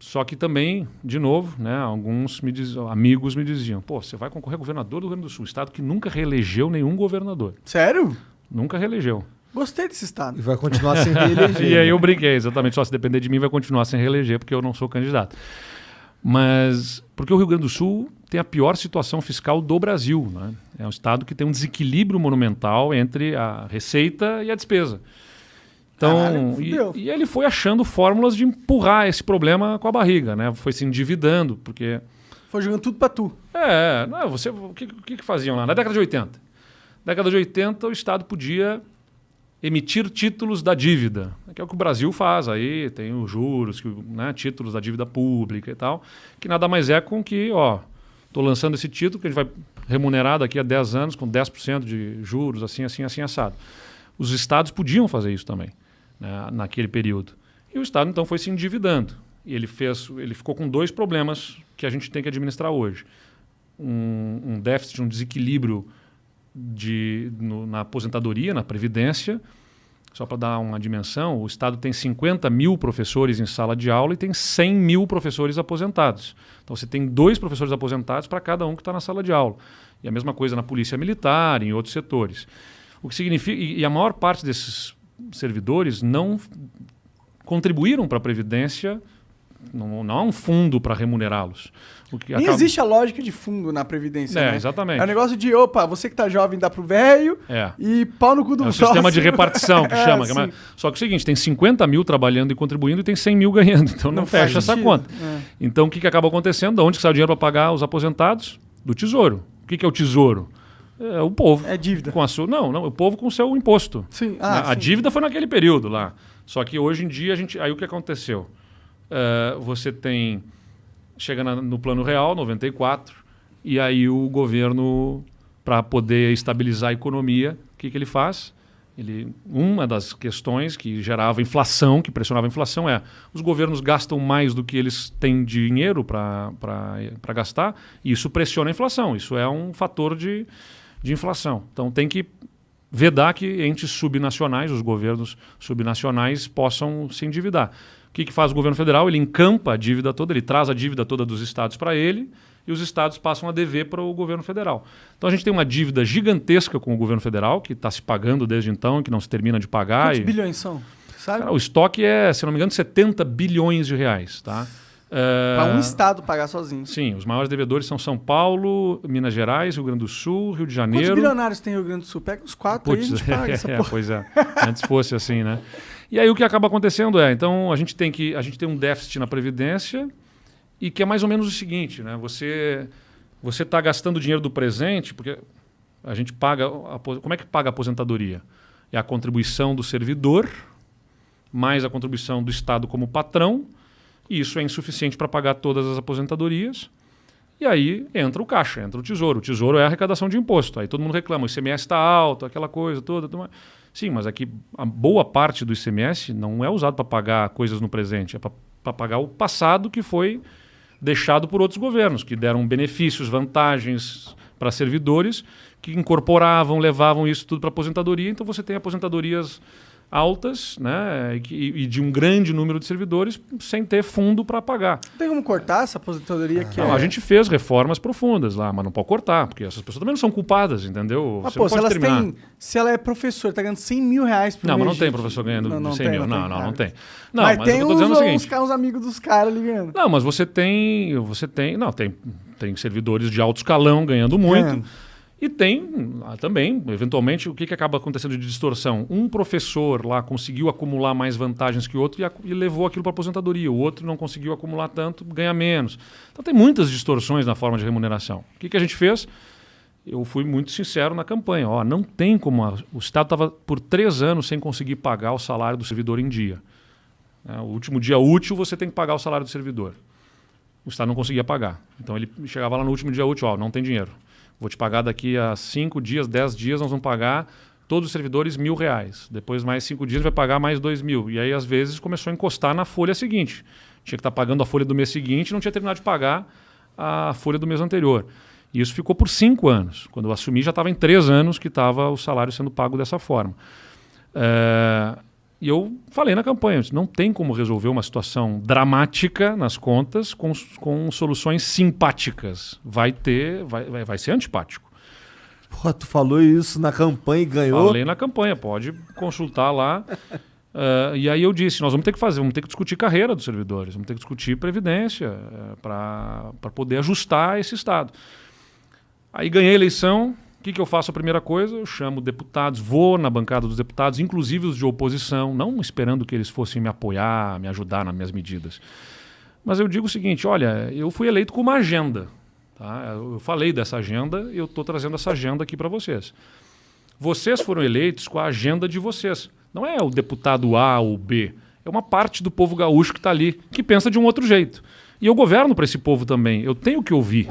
Só que também, de novo, né, alguns amigos me diziam, pô, você vai concorrer a governador do Rio Grande do Sul, estado que nunca reelegeu nenhum governador. Sério? Nunca reelegeu. Gostei desse estado. E vai continuar sem reeleger. E aí eu brinquei, exatamente, só se depender de mim vai continuar sem reeleger, porque eu não sou candidato. Mas, porque o Rio Grande do Sul tem a pior situação fiscal do Brasil, né? É um estado que tem um desequilíbrio monumental entre a receita e a despesa. Então, e ele foi achando fórmulas de empurrar esse problema com a barriga, né? Foi se endividando, porque... Foi jogando tudo pra tu. O que faziam lá? Na década de 80. Na década de 80, o Estado podia emitir títulos da dívida, que é o que o Brasil faz aí, tem os juros, né, títulos da dívida pública e tal, que nada mais é com que, estou lançando esse título que a gente vai remunerar daqui a 10 anos com 10% de juros, assim, assado. Os estados podiam fazer isso também, né, naquele período. E o Estado, então, foi se endividando. E ele ficou com dois problemas que a gente tem que administrar hoje. Um déficit, um desequilíbrio na aposentadoria, na previdência. Só para dar uma dimensão, o Estado tem 50 mil professores em sala de aula e tem 100 mil professores aposentados. Então você tem 2 professores aposentados para cada um que está na sala de aula. E a mesma coisa na Polícia Militar, em outros setores. O que significa, e a maior parte desses servidores não contribuíram para a Previdência, não há um fundo para remunerá-los. Nem existe a lógica de fundo na Previdência, né? Exatamente. É um negócio de, você que tá jovem dá pro velho e pau no cu do É um sistema de repartição que chama. Só que é o seguinte, tem 50 mil trabalhando e contribuindo e tem 100 mil ganhando. Então não fecha essa conta. Então o que acaba acontecendo? De onde que sai o dinheiro para pagar os aposentados? Do Tesouro. O que é o Tesouro? É o povo. É dívida. Não, o povo com o seu imposto. Sim. A dívida foi naquele período lá. Só que hoje em dia, aí o que aconteceu? Você tem... Chega no Plano Real, 94, e aí o governo, para poder estabilizar a economia, o que ele faz? Uma das questões que gerava inflação, que pressionava a inflação os governos gastam mais do que eles têm dinheiro para gastar, e isso pressiona a inflação. Isso é um fator de inflação. Então tem que vedar que entes subnacionais, os governos subnacionais, possam se endividar. O que faz o governo federal? Ele encampa a dívida toda, ele traz a dívida toda dos estados para ele e os estados passam a dever para o governo federal. Então a gente tem uma dívida gigantesca com o governo federal, que está se pagando desde então, que não se termina de pagar. Quantos bilhões são? Você sabe? Cara, o estoque é, se não me engano, 70 bilhões de reais. Tá? Para um estado pagar sozinho. Sim, os maiores devedores são São Paulo, Minas Gerais, Rio Grande do Sul, Rio de Janeiro. Quantos bilionários tem Rio Grande do Sul? Pega os 4 aí e a gente paga essa porra. Pois é, antes fosse assim, né? E aí o que acaba acontecendo então a gente tem um déficit na Previdência e que é mais ou menos o seguinte, né? Você está gastando dinheiro do presente, porque a gente paga... Como é que paga a aposentadoria? É a contribuição do servidor, mais a contribuição do Estado como patrão, e isso é insuficiente para pagar todas as aposentadorias. E aí entra o caixa, entra o Tesouro. O Tesouro é a arrecadação de imposto. Aí todo mundo reclama, o ICMS está alto, aquela coisa toda. Sim, mas aqui a boa parte do ICMS não é usado para pagar coisas no presente, é para pagar o passado que foi deixado por outros governos, que deram benefícios, vantagens para servidores, que incorporavam, levavam isso tudo para aposentadoria. Então você tem aposentadorias altas, né, e de um grande número de servidores sem ter fundo para pagar. Tem como cortar essa aposentadoria que A gente fez reformas profundas lá, mas não pode cortar, porque essas pessoas também não são culpadas, entendeu? Mas, se ela é professora, tá ganhando 100 mil reais por mês. Não, mas não tem professor ganhando 100 mil. Não tem. Não, mas tem eu tô dizendo o seguinte, uns amigos dos caras ligando. Não, mas tem servidores de alto escalão ganhando muito. E tem também, eventualmente, o que acaba acontecendo de distorção? Um professor lá conseguiu acumular mais vantagens que o outro e levou aquilo para a aposentadoria. O outro não conseguiu acumular tanto, ganha menos. Então tem muitas distorções na forma de remuneração. O que a gente fez? Eu fui muito sincero na campanha. Não tem como... O Estado estava por 3 anos sem conseguir pagar o salário do servidor em dia. O último dia útil você tem que pagar o salário do servidor. O Estado não conseguia pagar. Então ele chegava lá no último dia útil, não tem dinheiro. Vou te pagar daqui a 5 dias, 10 dias, nós vamos pagar todos os servidores R$1.000. Depois, mais 5 dias, vai pagar mais R$2.000. E aí, às vezes, começou a encostar na folha seguinte. Tinha que estar pagando a folha do mês seguinte e não tinha terminado de pagar a folha do mês anterior. E isso ficou por 5 anos. Quando eu assumi, já estava em 3 anos que estava o salário sendo pago dessa forma. E eu falei na campanha, não tem como resolver uma situação dramática nas contas com soluções simpáticas. Vai ser antipático. Pô, tu falou isso na campanha e ganhou? Falei na campanha, pode consultar lá. E aí eu disse, nós vamos ter que discutir carreira dos servidores, vamos ter que discutir previdência para poder ajustar esse Estado. Aí ganhei a eleição. O que eu faço? A primeira coisa, eu chamo deputados, vou na bancada dos deputados, inclusive os de oposição, não esperando que eles fossem me apoiar, me ajudar nas minhas medidas. Mas eu digo o seguinte, olha, eu fui eleito com uma agenda. Tá? Eu falei dessa agenda e eu estou trazendo essa agenda aqui para vocês. Vocês foram eleitos com a agenda de vocês. Não é o deputado A ou B, é uma parte do povo gaúcho que está ali, que pensa de um outro jeito. E eu governo para esse povo também, eu tenho que ouvir.